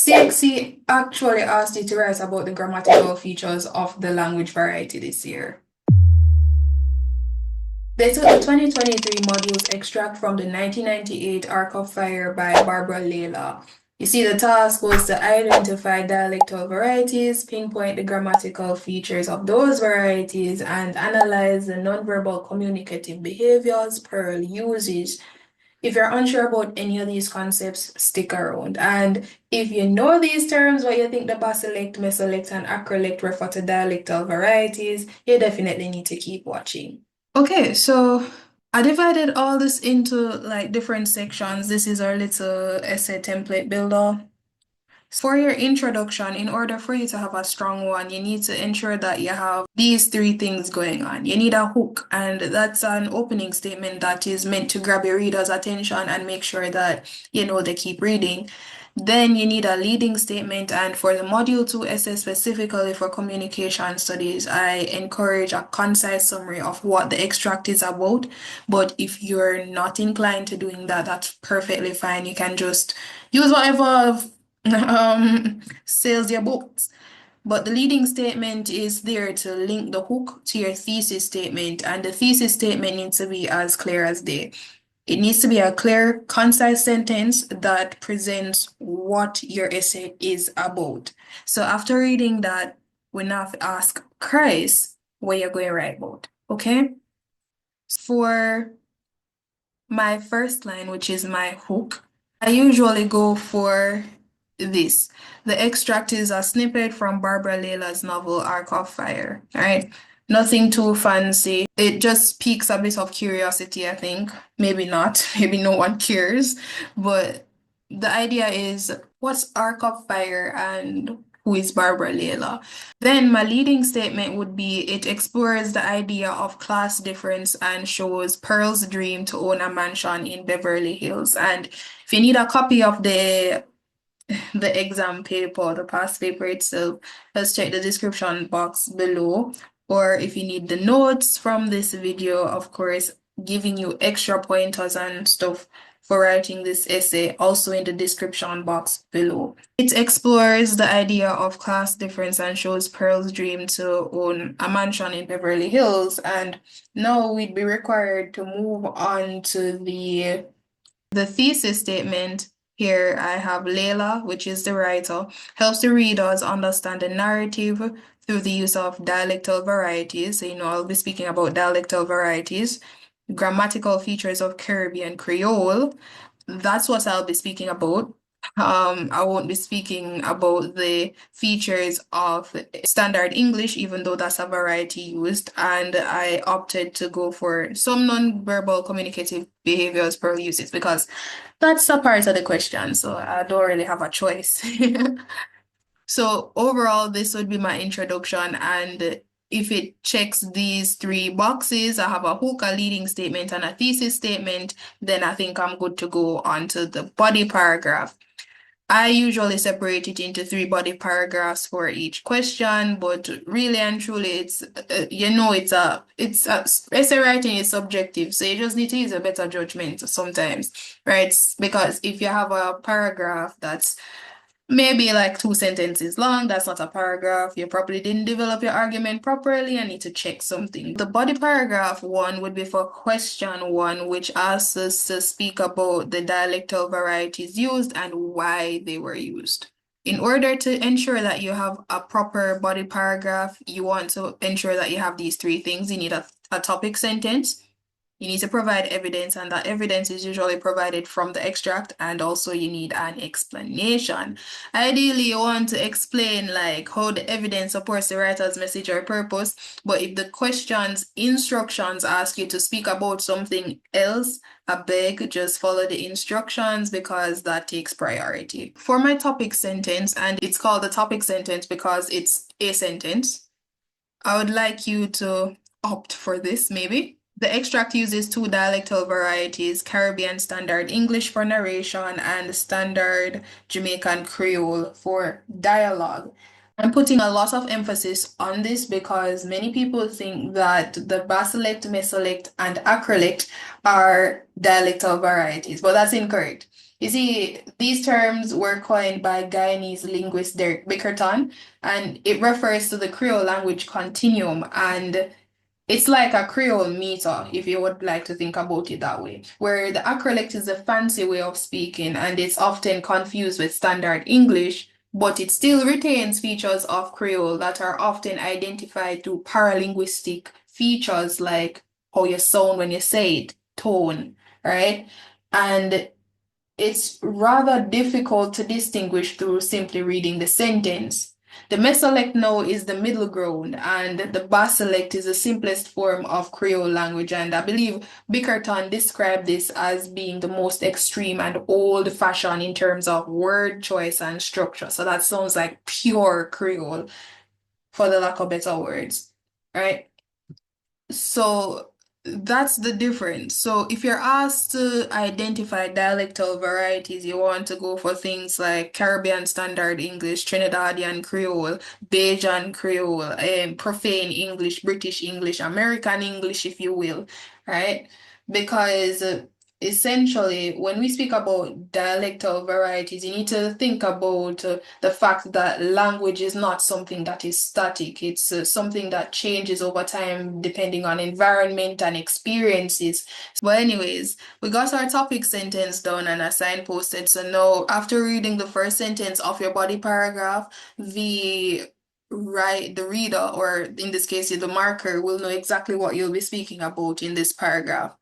CXC actually asked you to write about the grammatical features of the language variety this year. They took the 2023 modules extract from the 1998 Arc of Fire by Barbara Layla. You see, the task was to identify dialectal varieties, pinpoint the grammatical features of those varieties, and analyze the nonverbal communicative behaviors Pearl uses. If you're unsure about any of these concepts, stick around. And if you know these terms, what you think the baselect, mesolect, and acrolect refer to dialectal varieties, you definitely need to keep watching. Okay, so I divided all this into like different sections. This is our little essay template builder. For your introduction, in order for you to have a strong one, you need to ensure that you have these three things going on. You need a hook, and that's an opening statement that is meant to grab your reader's attention and make sure that you know they keep reading. Then you need a leading statement, and for the Module 2 essay specifically for communication studies, I encourage a concise summary of what the extract is about. But if you're not inclined to doing that, that's perfectly fine. You can just use whatever sales your books. But the leading statement is there to link the hook to your thesis statement, and the thesis statement needs to be as clear as day. It needs to be a clear, concise sentence that presents what your essay is about. So after reading that, we now have to ask Chris what you're going to write about. Okay? For my first line, which is my hook, I usually go for this. The extract is a snippet from Barbara Layla's novel Arc of Fire. All right. Nothing too fancy. It just piques a bit of curiosity, I think. Maybe not. Maybe no one cares. But the idea is what's Arc of Fire and who is Barbara Layla? Then my leading statement would be it explores the idea of class difference and shows Pearl's dream to own a mansion in Beverly Hills. And if you need a copy of the exam paper, the past paper itself, let's check the description box below. Or if you need the notes from this video, of course, giving you extra pointers and stuff for writing this essay, also in the description box below. It explores the idea of class difference and shows Pearl's dream to own a mansion in Beverly Hills. And now we'd be required to move on to the thesis statement. Here I have Layla, which is the writer, helps the readers understand the narrative through the use of dialectal varieties. So, I'll be speaking about dialectal varieties, grammatical features of Caribbean Creole. That's what I'll be speaking about. I won't be speaking about the features of standard English, even though that's a variety used, and I opted to go for some non-verbal communicative behaviors per uses because that's a part of the question, so I don't really have a choice. So overall, this would be my introduction, and if it checks these three boxes, I have a hook, a leading statement, and a thesis statement, then I think I'm good to go on to the body paragraph. I usually separate it into three body paragraphs for each question, but really and truly, essay writing is subjective, so you just need to use a better judgment sometimes, right? Because if you have a paragraph that's maybe like two sentences long, that's not a paragraph. You probably didn't develop your argument properly. I need to check something. The body paragraph one would be for question one, which asks us to speak about the dialectal varieties used and why they were used. In order to ensure that you have a proper body paragraph, you want to ensure that you have these three things. You need a topic sentence. You need to provide evidence, and that evidence is usually provided from the extract, and also you need an explanation. Ideally, you want to explain like how the evidence supports the writer's message or purpose, but if the question's instructions ask you to speak about something else, I beg, just follow the instructions because that takes priority. For my topic sentence, and it's called the topic sentence because it's a sentence, I would like you to opt for this maybe. The extract uses two dialectal varieties, Caribbean Standard English for narration and Standard Jamaican Creole for dialogue. I'm putting a lot of emphasis on this because many people think that the baselect, mesolect, and acrolect are dialectal varieties, but that's incorrect. You see, these terms were coined by Guyanese linguist Derek Bickerton, and it refers to the Creole language continuum, and it's like a Creole meter, if you would like to think about it that way, where the acrolect is a fancy way of speaking and it's often confused with standard English, but it still retains features of Creole that are often identified through paralinguistic features like how you sound when you say it, tone, right? And it's rather difficult to distinguish through simply reading the sentence. The mesolect now is the middle ground, and the baselect is the simplest form of Creole language. And I believe Bickerton described this as being the most extreme and old-fashioned in terms of word choice and structure. So that sounds like pure Creole, for the lack of better words, right? So that's the difference. So if you're asked to identify dialectal varieties, you want to go for things like Caribbean Standard English, Trinidadian Creole, Bajan Creole, Profane English, British English, American English, if you will, right? Because essentially, when we speak about dialectal varieties, you need to think about the fact that language is not something that is static. It's something that changes over time depending on environment and experiences. But anyways, we got our topic sentence done and a signposted. So now, after reading the first sentence of your body paragraph, the reader, or in this case, the marker, will know exactly what you'll be speaking about in this paragraph.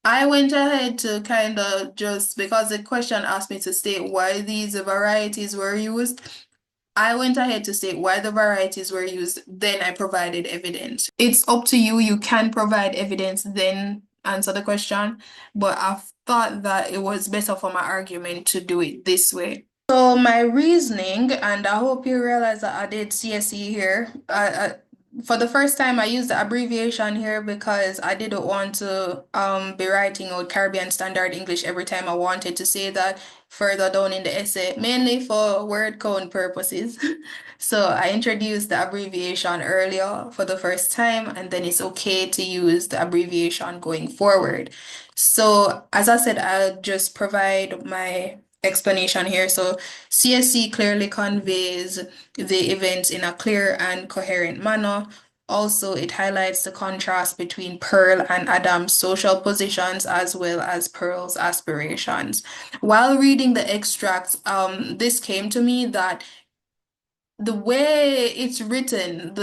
I went ahead to kind of just because the question asked me to state why these varieties were used. I went ahead to state why the varieties were used, then I provided evidence. It's up to you. You can provide evidence, then answer the question. But I thought that it was better for my argument to do it this way. So my reasoning, and I hope you realize that I did CSE here. For the first time, I used the abbreviation here because I didn't want to be writing out Caribbean Standard English every time I wanted to say that further down in the essay, mainly for word count purposes. So I introduced the abbreviation earlier for the first time, and then it's okay to use the abbreviation going forward. So as I said, I'll just provide my explanation here. So CSC clearly conveys the events in a clear and coherent manner. Also, it highlights the contrast between Pearl and Adam's social positions as well as Pearl's aspirations. While reading the extracts, this came to me that the way it's written,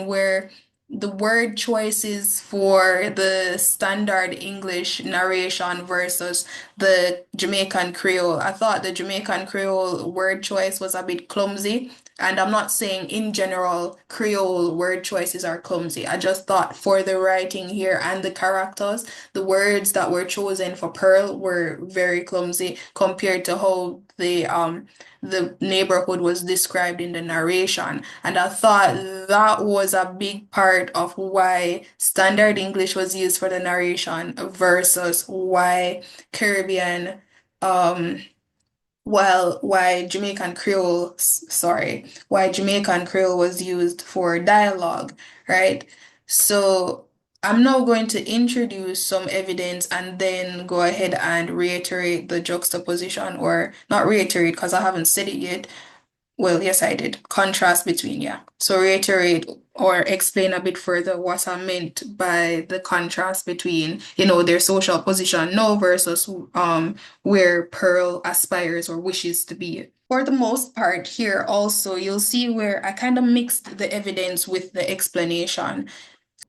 where the word choices for the standard English narration versus the Jamaican Creole. I thought the Jamaican Creole word choice was a bit clumsy. And I'm not saying in general Creole word choices are clumsy. I just thought for the writing here and the characters, the words that were chosen for Pearl were very clumsy compared to how the neighborhood was described in the narration. And I thought that was a big part of why standard English was used for the narration versus why Caribbean, um, why Jamaican Creole, sorry, why Jamaican Creole was used for dialogue, right? So I'm now going to introduce some evidence and then go ahead and reiterate the juxtaposition, or not reiterate because I haven't said it yet. Well, yes, I did. Contrast between, yeah. So reiterate or explain a bit further what I meant by the contrast between, their social position now versus where Pearl aspires or wishes to be. For the most part here also, you'll see where I kind of mixed the evidence with the explanation.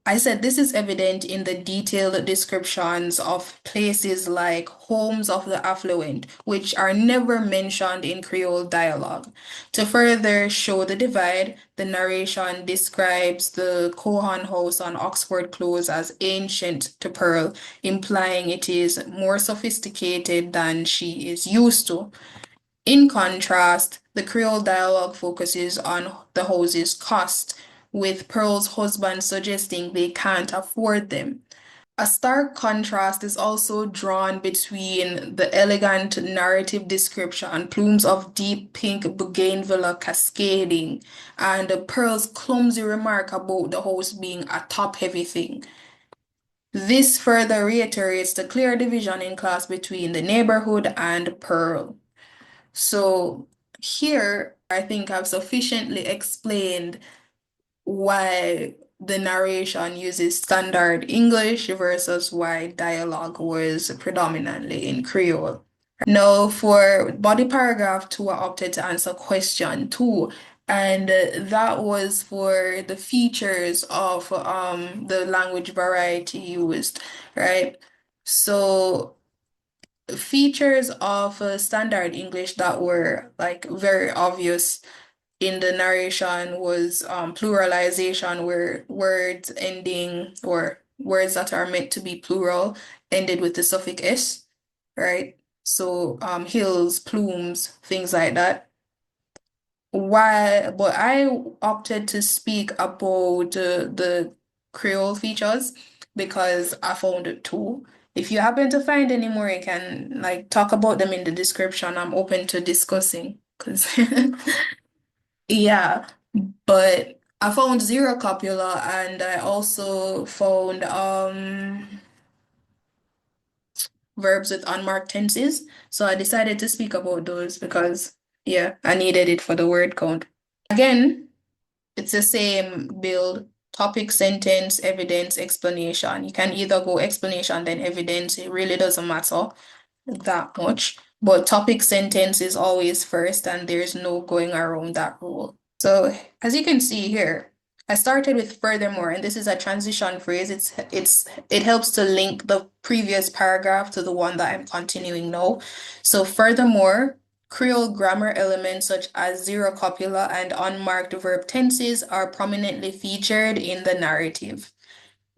I said this is evident in the detailed descriptions of places like homes of the affluent, which are never mentioned in Creole dialogue. To further show the divide, the narration describes the Cohan house on Oxford Close as ancient to Pearl, implying it is more sophisticated than she is used to. In contrast, the Creole dialogue focuses on the house's cost, with Pearl's husband suggesting they can't afford them. A stark contrast is also drawn between the elegant narrative description, plumes of deep pink bougainvillea cascading, and Pearl's clumsy remark about the house being a top-heavy thing. This further reiterates the clear division in class between the neighborhood and Pearl. So here, I think I've sufficiently explained why the narration uses standard English versus why dialogue was predominantly in Creole. Now, for body paragraph two, I opted to answer question two, and that was for the features of the language variety used, right? So features of standard English that were like very obvious in the narration was pluralization, where words ending or words that are meant to be plural ended with the suffix s, right? So hills, plumes, things like that. Why? But I opted to speak about the Creole features because I found it too. If you happen to find any more, you can like talk about them in the description. I'm open to discussing because yeah, but I found zero copula and I also found verbs with unmarked tenses. So I decided to speak about those because yeah, I needed it for the word count. Again, it's the same build, topic, sentence, evidence, explanation. You can either go explanation then evidence. It really doesn't matter that much. But topic sentence is always first, and there's no going around that rule. So as you can see here, I started with furthermore, and this is a transition phrase. It helps to link the previous paragraph to the one that I'm continuing now. So furthermore, Creole grammar elements such as zero copula and unmarked verb tenses are prominently featured in the narrative.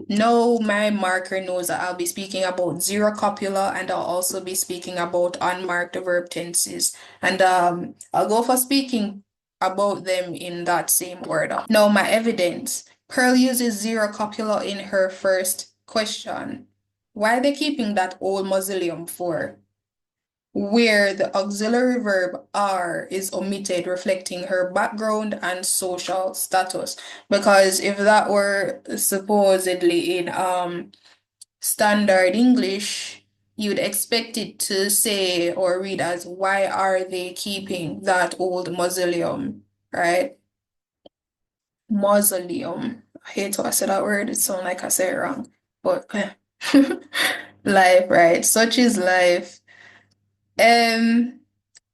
No, my marker knows that I'll be speaking about zero copula and I'll also be speaking about unmarked verb tenses. And I'll go for speaking about them in that same order. Now, my evidence. Pearl uses zero copula in her first question. Why are they keeping that old mausoleum for? Where the auxiliary verb are is omitted, reflecting her background and social status. Because if that were supposedly in standard English, you'd expect it to say or read as why are they keeping that old mausoleum, right? Mausoleum. I hate how I said that word. It sounds like I said it wrong. But life, right? Such is life. Um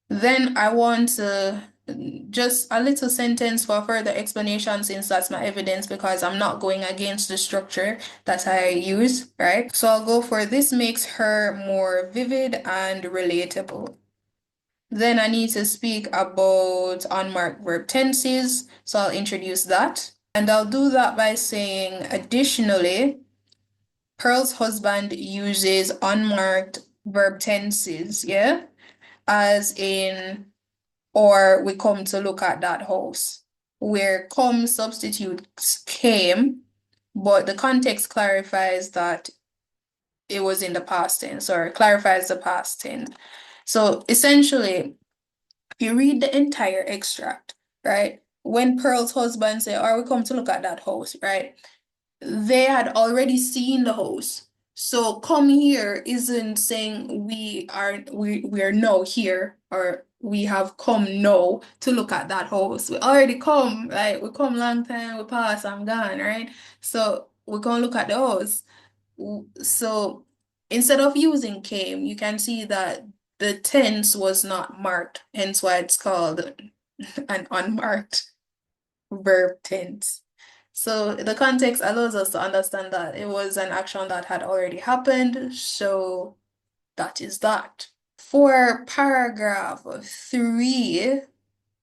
Then I want to just a little sentence for further explanation since that's my evidence because I'm not going against the structure that I use, right? So I'll go for this makes her more vivid and relatable. Then I need to speak about unmarked verb tenses, so I'll introduce that. And I'll do that by saying, additionally, Pearl's husband uses unmarked verb tenses, yeah? As in or we come to look at that house, where come substitutes came, but the context clarifies that it was in the past tense or clarifies the past tense. So essentially, if you read the entire extract, right? When Pearl's husband said, or we come to look at that house, right? They had already seen the host. So come here isn't saying we are now here or we have come now to look at that house. We already come, like we come long time, we pass, I'm gone, right? So we're gonna look at the house. So instead of using came, you can see that the tense was not marked, hence why it's called an unmarked verb tense. So the context allows us to understand that it was an action that had already happened. So that is that. For paragraph three,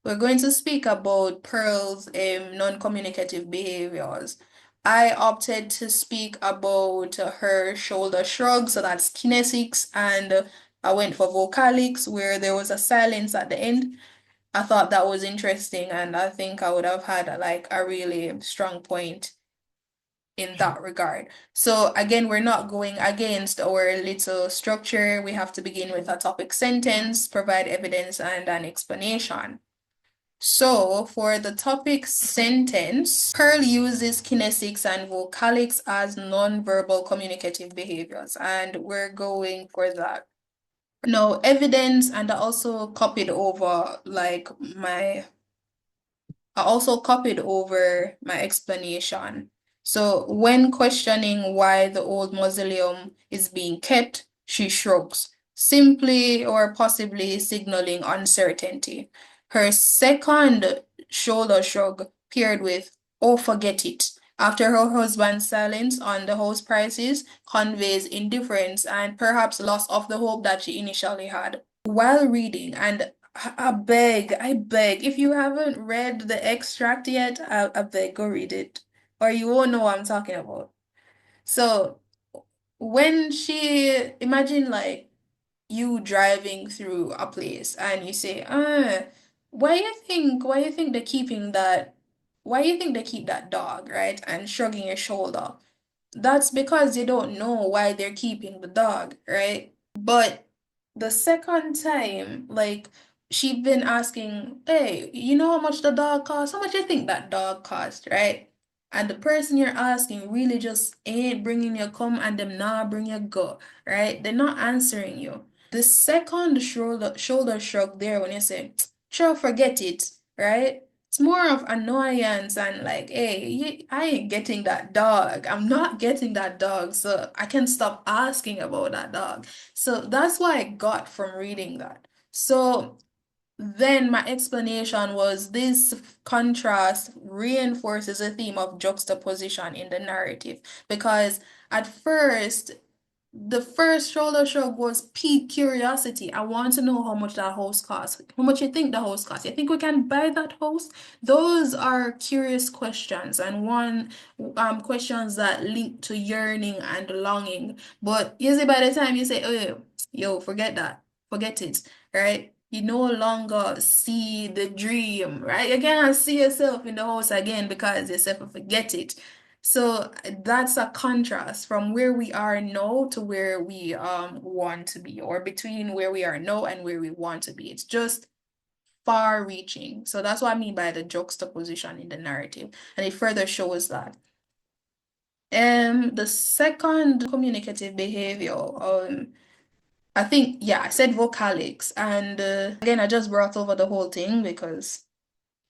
we're going to speak about Pearl's non-communicative behaviors. I opted to speak about her shoulder shrug, so that's kinesics, and I went for vocalics where there was a silence at the end. I thought that was interesting, and I think I would have had like a really strong point in that regard. So again, we're not going against our little structure. We have to begin with a topic sentence, provide evidence and an explanation. So, for the topic sentence, Pearl uses kinesics and vocalics as non-verbal communicative behaviors, and we're going for that. Now, evidence, and I also copied over my explanation. So when questioning why the old mausoleum is being kept, she shrugs, simply or possibly signaling uncertainty. Her second shoulder shrug paired with, oh, forget it, after her husband's silence on the house prices conveys indifference and perhaps loss of the hope that she initially had. While reading, and I beg, if you haven't read the extract yet, I beg, go read it, or you won't know what I'm talking about. So, when she, imagine like you driving through a place and you say, why you think they're keeping that, why you think they keep that dog, right? And shrugging your shoulder. That's because you don't know why they're keeping the dog, right? But the second time, like she'd been asking, hey, you know how much the dog cost? How much you think that dog cost, right? And the person you're asking really just ain't bringing you come and them not bring you go, right? They're not answering you. The second shoulder shrug there when you say, sure, forget it, right? It's more of annoyance and like, hey, I ain't getting that dog. I'm not getting that dog, so I can stop asking about that dog. So that's what I got from reading that. So then my explanation was this contrast reinforces a theme of juxtaposition in the narrative because at first the first shoulder shrug was peak curiosity. I want to know how much that house costs. How much you think the house costs? You think we can buy that house? Those are curious questions and one questions that link to yearning and longing. But usually by the time you say, oh, yo, forget that. Forget it, right? You no longer see the dream, right? You cannot see yourself in the house again because you say forget it. So that's a contrast from where we are now to where we want to be, or between where we are now and where we want to be. It's just far reaching. So that's what I mean by the juxtaposition in the narrative. And it further shows that. The second communicative behavior, I think, yeah, I said vocalics. And again, I just brought over the whole thing because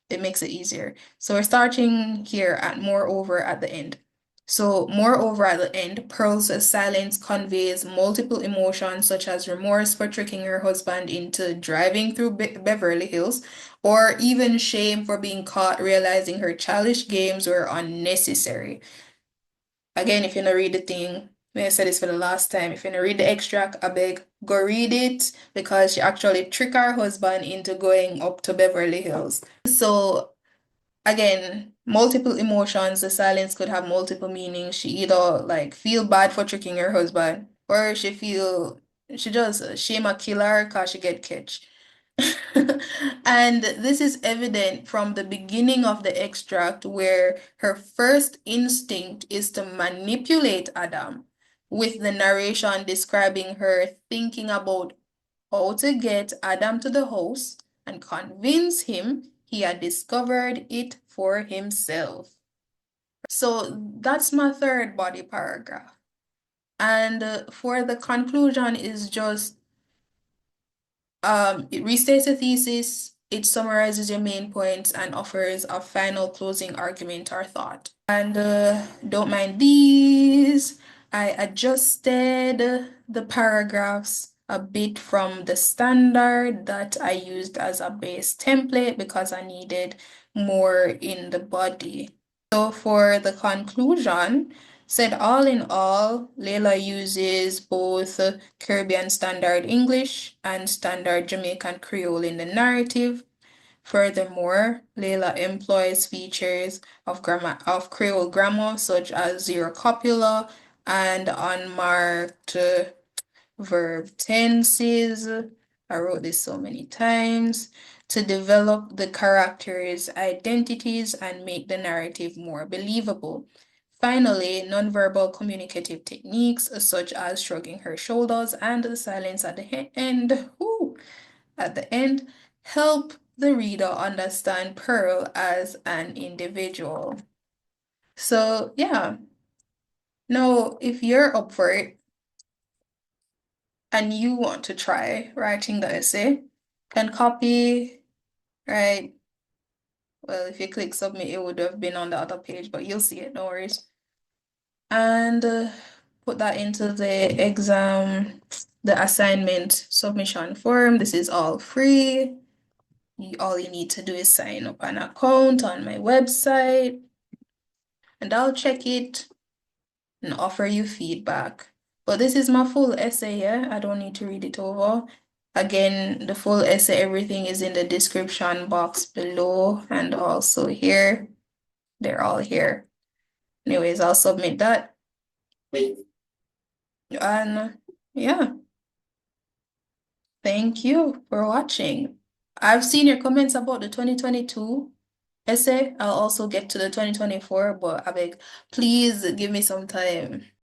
it makes it easier. So we're starting here at moreover at the end. So moreover at the end, Pearl's silence conveys multiple emotions such as remorse for tricking her husband into driving through Beverly Hills, or even shame for being caught realizing her childish games were unnecessary. Again, if you don't read the thing, may I say this for the last time, if you don't read the extract, I beg, go read it because she actually tricked her husband into going up to Beverly Hills. So again, multiple emotions. The silence could have multiple meanings. She either like feel bad for tricking her husband, or she just shame a killer cause she get catch. And this is evident from the beginning of the extract where her first instinct is to manipulate Adam, with the narration describing her thinking about how to get Adam to the house and convince him he had discovered it for himself. So that's my third body paragraph. And for the conclusion is just it restates a thesis, it summarizes your main points and offers a final closing argument or thought. And don't mind these. I adjusted the paragraphs a bit from the standard that I used as a base template because I needed more in the body. So for the conclusion, said all in all, Layla uses both Caribbean Standard English and Standard Jamaican Creole in the narrative. Furthermore, Layla employs features of Creole grammar such as zero copula and unmarked verb tenses. I wrote this so many times to develop the characters' identities and make the narrative more believable. Finally, nonverbal communicative techniques such as shrugging her shoulders and the silence at the end, at the end help the reader understand Pearl as an individual. So yeah. Now, if you're up for it and you want to try writing the essay, can copy, right? Well, if you click submit, it would have been on the other page, but you'll see it, no worries. And put that into the exam, the assignment submission form. This is all free. All you need to do is sign up an account on my website, and I'll check it and offer you feedback. But this is my full essay, yeah? I don't need to read it over. Again, the full essay, everything is in the description box below and also here. They're all here. Anyways, I'll submit that. And yeah, thank you for watching. I've seen your comments about the 2022 essay. I'll also get to the 2024, but I beg, please give me some time.